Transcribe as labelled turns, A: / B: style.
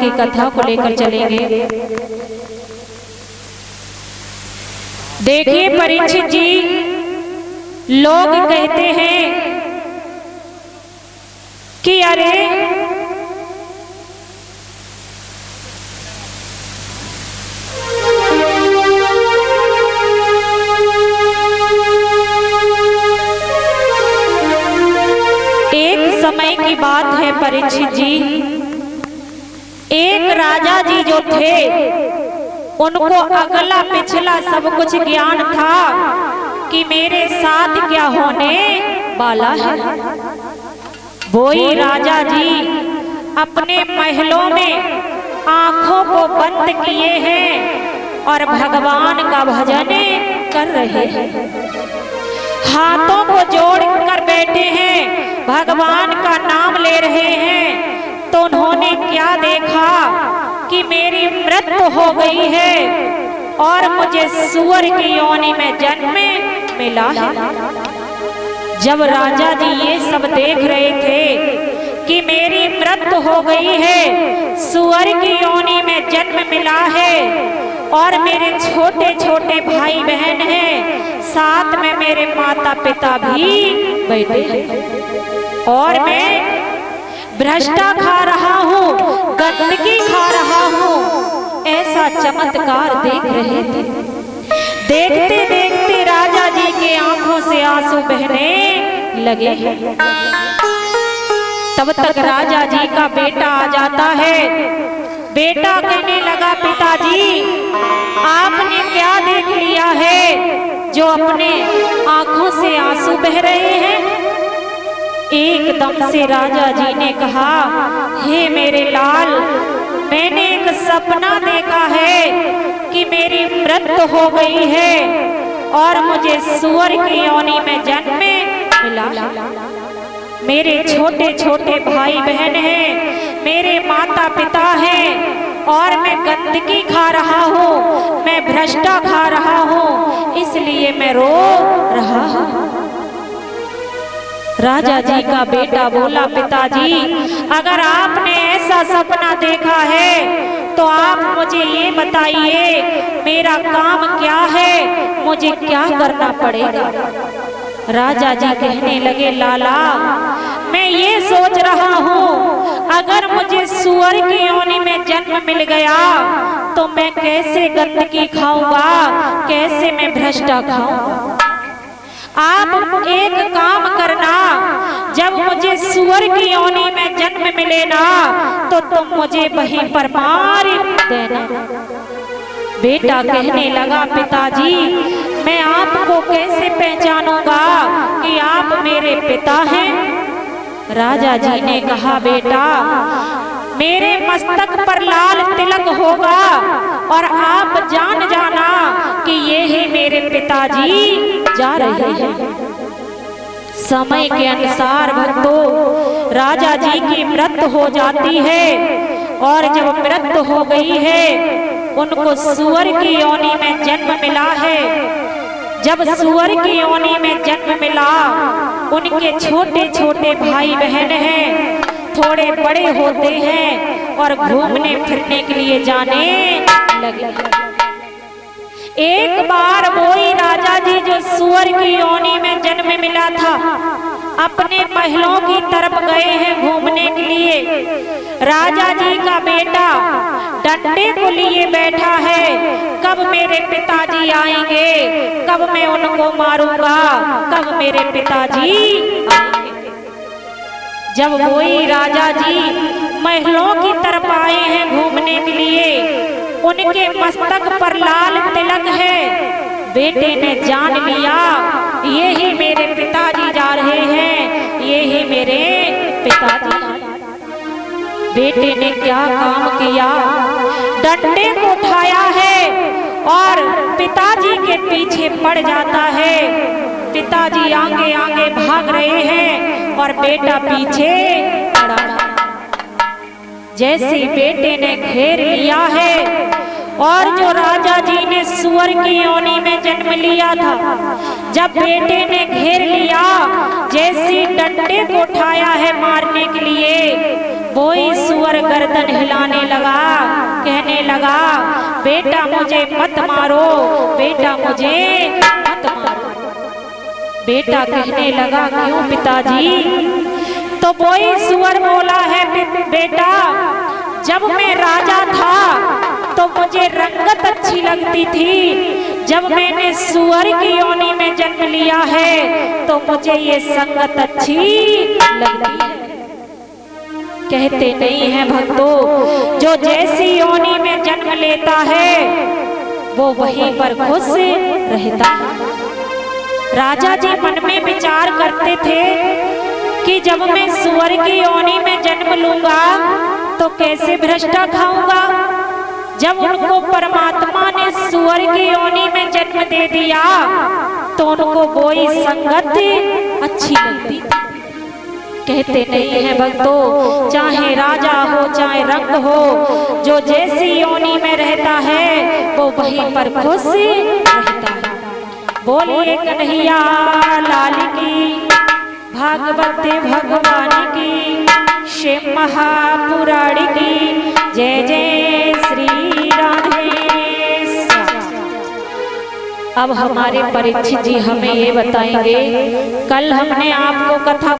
A: की कथा को लेकर चलेंगे। देखिए परीक्षित जी, लोग कहते हैं कि अरे समय की बात है परीक्षित जी, एक राजा जी जो थे उनको अगला पिछला सब कुछ ज्ञान था कि मेरे साथ क्या होने वाला है। वही राजा जी अपने महलों में आंखों को बंद किए हैं और भगवान का भजन कर रहे हैं, हाथों को जोड़ कर बैठे हैं, भगवान का नाम ले रहे हैं। तो उन्होंने क्या देखा कि मेरी मृत्यु हो गई है और मुझे सूअर की योनि में जन्म मिला है। जब राजा जी ये सब देख रहे थे कि मेरी मृत्यु हो गई है, सूअर की योनि में जन्म मिला है और मेरे छोटे छोटे भाई बहन हैं, साथ में मेरे माता पिता भी बैठे हैं और मैं भ्रष्टा खा रहा हूँ, गंदगी खा रहा हूँ, ऐसा चमत्कार देख रहे थे। देखते देखते राजा जी के आंखों से आंसू बहने लगे। तब तक राजा जी का बेटा आ जाता है। बेटा कहने लगा, पिताजी आपने क्या देख लिया है जो अपने आंखों से आंसू बह रहे हैं। एकदम से राजा जी ने कहा, हे मेरे लाल, मैंने एक सपना देखा है कि मेरी मृत्यु हो गई है और मुझे सूअर की योनि में जन्म मिला। मेरे छोटे छोटे भाई बहन हैं, मेरे माता पिता हैं और मैं गंदगी खा रहा हूँ, मैं भ्रष्टा खा रहा हूँ, इसलिए मैं रो रहा हूँ। राजा जी का बेटा बोला, पिताजी अगर आपने ऐसा सपना देखा है तो आप मुझे ये बताइए मेरा काम क्या है, मुझे क्या करना पड़ेगा। राजा जी कहने लगे, लाला मैं ये सोच रहा हूँ अगर मुझे सूअर की योनि में जन्म मिल गया तो मैं कैसे गंदगी खाऊंगा, कैसे मैं भ्रष्टा खाऊंगा। आप एक काम करना, जब मुझे सूअर की योनि में जन्म मिले ना तो तुम मुझे वहीं पर मार देना। बेटा कहने लगा, पिताजी मैं आपको कैसे पहचानूंगा कि आप मेरे पिता हैं। राजा जी ने कहा, बेटा मेरे मस्तक पर लाल तिलक होगा और आप जान जाना कि ये ही मेरे पिताजी जा रहे हैं। समय के अनुसार भक्तों राजा जी की मृत्यु हो जाती है और जब मृत्यु हो गई है उनको सूअर की योनि में जन्म मिला है। जब सूअर की योनि में जन्म मिला, उनके छोटे छोटे भाई बहन हैं, थोड़े बड़े होते हैं और घूमने फिरने के लिए जाने लगे। एक बार वही राजा जी जो सूअर की योनि में जन्म मिला था अपने महलों की तरफ गए हैं घूमने के लिए। राजा जी का बेटा डंडे को लिए बैठा है, कब मेरे पिताजी आएंगे, कब मैं उनको मारूंगा, कब मेरे पिताजी आएंगे। जब वही राजा जी महलों की तरफ आए हैं घूमने के लिए, उनके मस्तक पर लाल तिलक है। बेटे ने जान लिया ये ही मेरे पिताजी जा रहे हैं, ये ही मेरे पिताजी। बेटे ने क्या काम किया, डंडे को उठाया है और पिताजी के पीछे पड़ जाता है। पिताजी आगे आगे भाग रहे हैं और बेटा पीछे पड़ा। जैसे बेटे ने घेर लिया है और जो राजा जी ने सूअर की योनि में जन्म लिया था, जब बेटे ने घेर लिया, जैसे डंडे को उठाया है मारने के लिए, वही सुअर गर्दन हिलाने लगा, कहने लगा बेटा मुझे मत मारो, बेटा मुझे मत मारो। बेटा कहने लगा क्यों पिताजी? तो वही सुअर बोला है बेटा जब मैं राजा था तो मुझे रंगत अच्छी लगती थी, जब मैंने सुअर की योनि में जन्म लिया है तो मुझे ये संगत अच्छी लगती है। कहते नहीं है भक्तों, जो जैसी योनि में जन्म लेता है वो वहीं पर खुश रहता है। राजा जी मन में विचार करते थे कि जब मैं सुअर की योनि में जन्म लूंगा तो कैसे भ्रष्टा खाऊंगा। जब उनको परमात्मा ने सुअर की योनि में जन्म दे दिया तो उनको वही संगत अच्छी लगती थी। कहते नहीं है भक्तों, चाहे राजा हो चाहे रंग हो, जो जैसी योनि में रहता है वो वहीं पर खुश रहता है। बोलिए कन्हैया लाल की, भागवत भगवान की, शिव महापुराण की जय जय श्री राधे। अब हमारे परीक्षित जी हमें ये बताएंगे, कल हमने आपको कथा